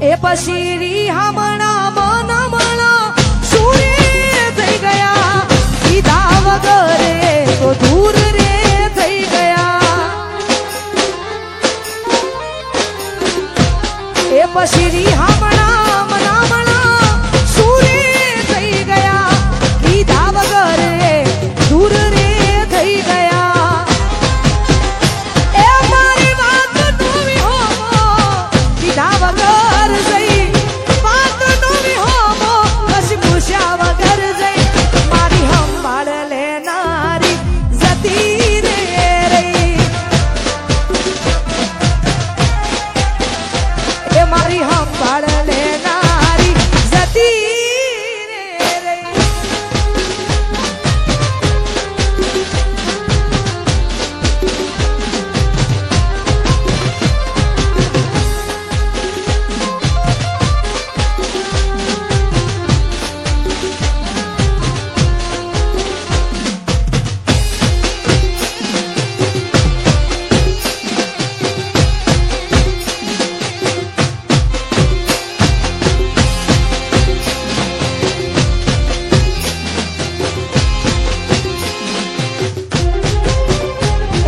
એ પછી હમણા મનમણા સૂર્ય થઈ ગયા કીધા વગરે તો દૂર રે થઈ ગયા એ પછી હમણા મનમણા સૂર્ય થઈ ગયા કીધા વગરે દૂર રે થઈ ગયા એ મારી વાત નોવી હો કીધા વગર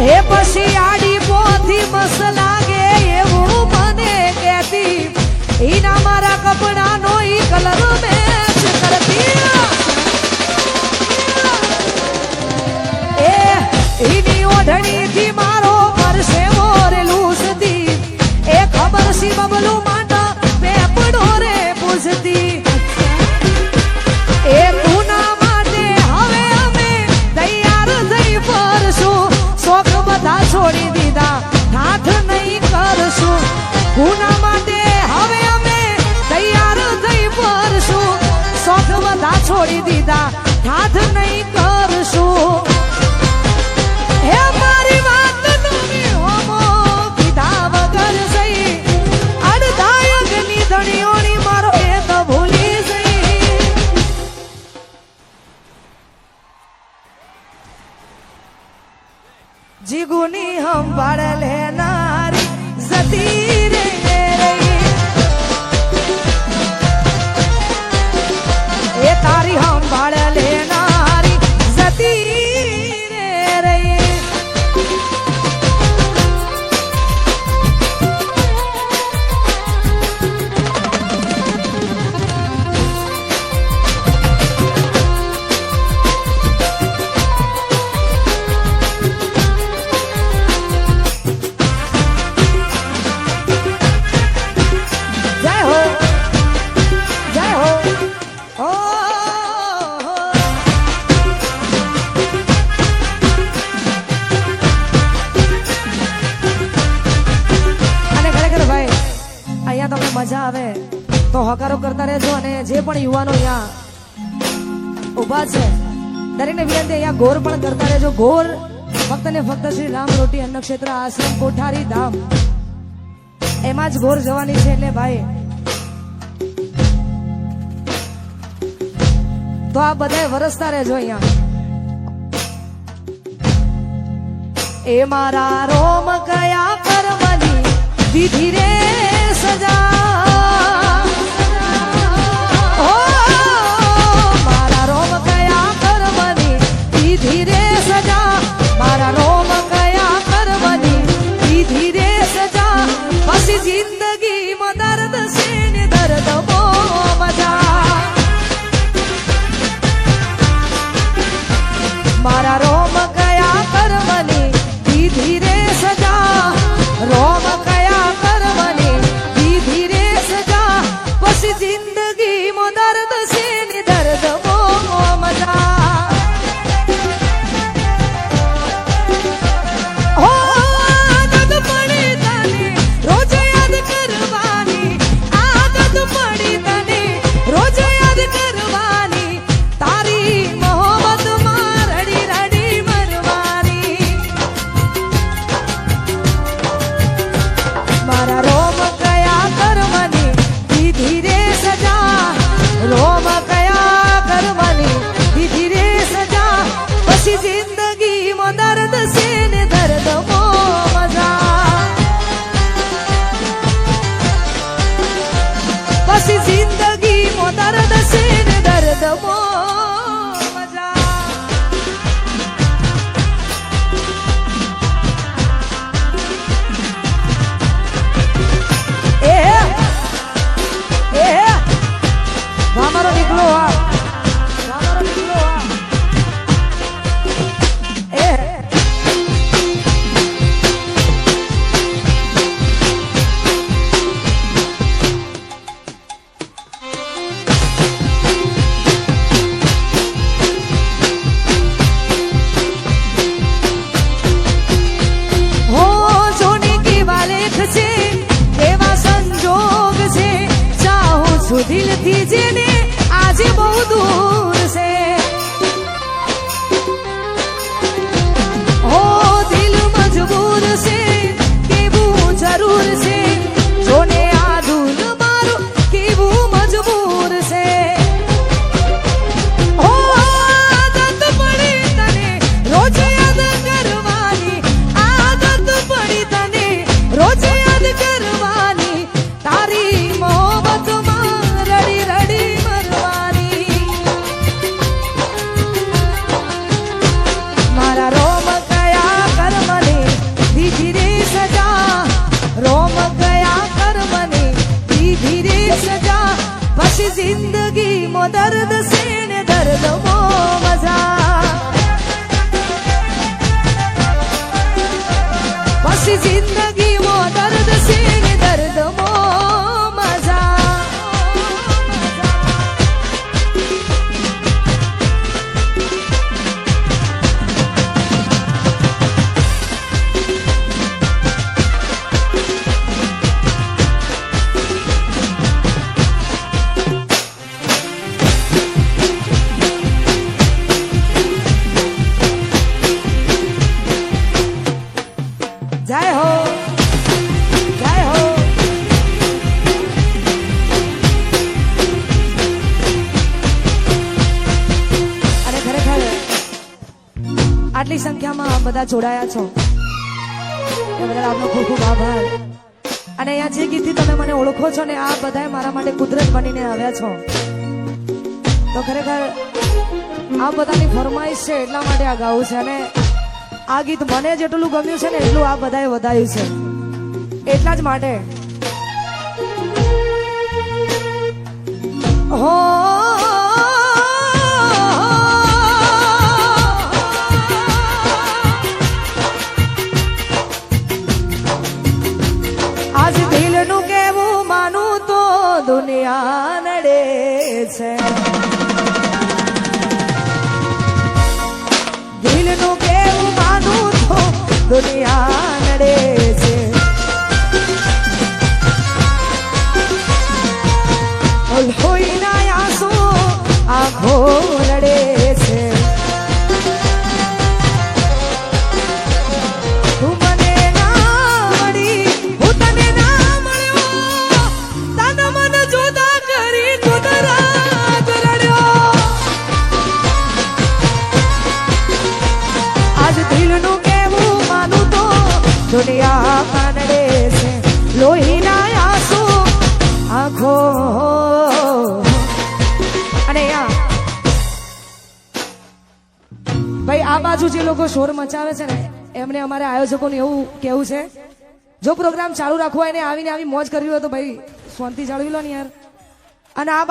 એ પછી આડી પોથી મસ લાગે એવું મને કહેતી ઈના મારા કપડાનો ઈ કલર મેચ કરતી એ ઈની ઓઢણીથી મારો પરસે મોરે લૂસતી એ ખબર સી બબલું માંડા પેપડો રે પૂછતી એ ગુના માટે હવે અમે તૈયાર થઈ ફરશું શોખ બધા છોડી દીધા હાથ નહીં કરશું ગુના માટે હવે અમે તૈયાર થઈ ફરશું શોખ બધા છોડી દીધા હાથ નહીં કરશું હે મારી વાત નવી હોમો કીધા વગર સહી અડધાયકની ધણીઓની મારો એ તો ભૂલી સહી જીગુની સંભાળ લેનારી જતી રે એ તારી સંભાળ લેનારી જતી રે મજા આવે તો હકારો કરતા રહેજો અને જે પણ યુવાનો અહીંયા ઉભા છે દરેકને વિનંતી અહીંયા ગોર પણ કરતા રહેજો ગોર ફક્ત ને ફક્ત શ્રી રામ રોટી અન્ન ક્ષેત્ર આશ્રમ કોઠારી ધામ એમાં જ ગોર જવાની છે એટલે ભાઈ તો આ બધા વરસતા રહેજો અહીંયા એ મારા રોમ કયા કર્મની વિધિ રે સજા મારા રોમ કયા કર્મની વિધિ રે સજા મારા રોમ કયા કર્મની વિધિ રે સજા પછી જિંદગીમાં દર્દ છે ને દર્દ બહુ મજા મારા રોમ કયા કર્મની વિધિ રે સજા રોમ કયા કર્મની વિધિ રે પછી જિંદગી મો દર્દ છે ને દર્દ મો મજા મારો નીકળો મારો નીકળો દિલથી જેને આજે બહુ દૂર છે હો દિલ મજબૂર છે કેવું જરૂર છે જોને આ દિલ મારું કેવું મજબૂર છે હો આદત પડી તને રોજ યાદ કરવાની આદત પડી તને રોજ યાદ કરવાની તારી મોહબ્બતમાં મારા રોમ કયા કર્મને દીધી રે સજા રોમ કયા કર્મને દીધી રે સજા પછી જિંદગી મો દર્દ છે ને દર્દ મો મજા પછી જિંદગી મો દર્દ છે ને દર્દ મો જય હો જય હો અને ખરેખર આટલી સંખ્યામાં બધા જોડાયા છો એ બદલ આપનો ખૂબ ખૂબ આભાર અને અહીંયા જે ગીતથી તમે મને ઓળખો છો ને આ બધાએ મારા માટે કુદરત બનીને આવ્યા છો તો ખરેખર આ બધાની ફરમાઈશ છે એટલા માટે આ ગાવું છે અને આ ગીત મને જેટલું ગમ્યું છે ને એટલું આ બધાએ વધાયું છે એટલા જ માટે હો આજ દિલનું કેવું માનું તો દુનિયા નડે છે દિલનું કેવું માનું તો દુનિયા નડે છે હોઈના આંસુ આંખો લડે છે તું મને ના મળી હું તને ના મળ્યો તન મન જુદા કરી તું રાગ રડ્યો આજ દિલનું કેવું માનું તો દુનિયા કાનડે છે લોહીના આંસુ આંખો અને ભાઈ આ બાજુ જે લોકો શોર મચાવે છે ને એમને અમારે આયોજકોને એવું કેવું છે જો પ્રોગ્રામ ચાલુ રાખવો હોય ને આવીને આવી મોજ કરવી હોય તો ભાઈ શાંતિ જાળવી લો ને યાર અને આ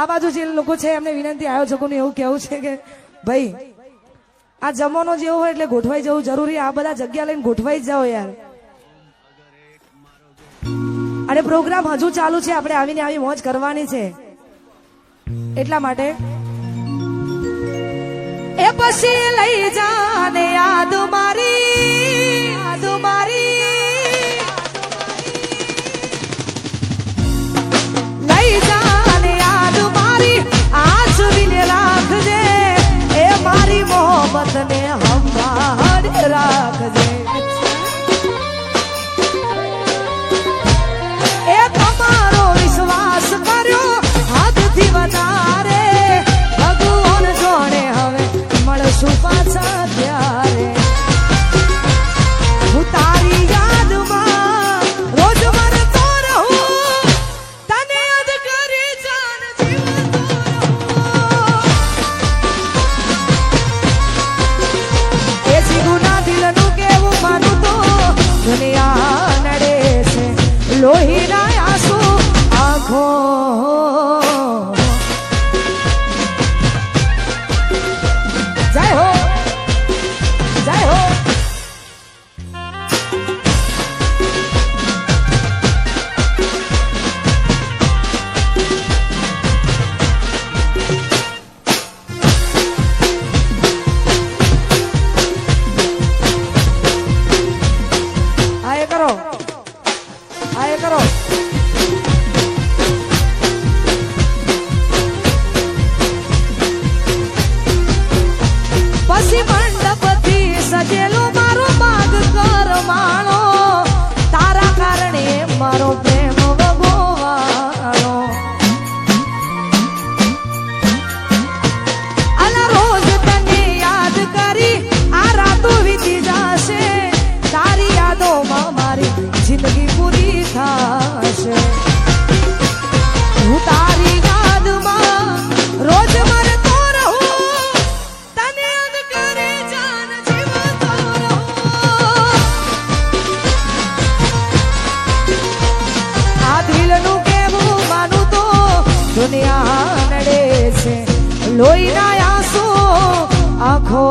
બાજુ જે લોકો છે એમને વિનંતી આયોજકોને એવું કેવું છે કે ભાઈ આ જમવાનો જેવો હોય એટલે ગોઠવાઈ જવું જરૂરી આ બધા જગ્યા લઈને ગોઠવાઈ જ જાઓ યાર અને પ્રોગ્રામ હજુ ચાલુ છે આપણે આવીને આવી મોજ કરવાની છે એટલા માટે એ પછી લઈ જાને યાદ મારી લઈ જાને યાદ મારી આસવીને રાખજે એ મારી મોહબ્બતને સંભાળી રાખજે એ તમારો વિશ્વાસ કર્યો હદથી વધારે ભગવાન જોડે હવે મળશું પાછા ત્યારે લોહીના આંસુ આંખો જય હો જય હો કરો પછી મંડપથી સજેલો મારો બાગ કરવાણો તારા કારણે મારો પ્રેમ વગોવાણો આલા રોજ તને યાદ કરી આ રાતો વીતી જશે તારી યાદોમાં મારી જિંદગી પૂરી થશે હું તારી યાદમાં રોજ મરતો રહું તને યાદ કરે જાન જીવતો રહું આ દિલનું કેવું માનું તો દુનિયા નડે છે લોહીના આંસુ આંખો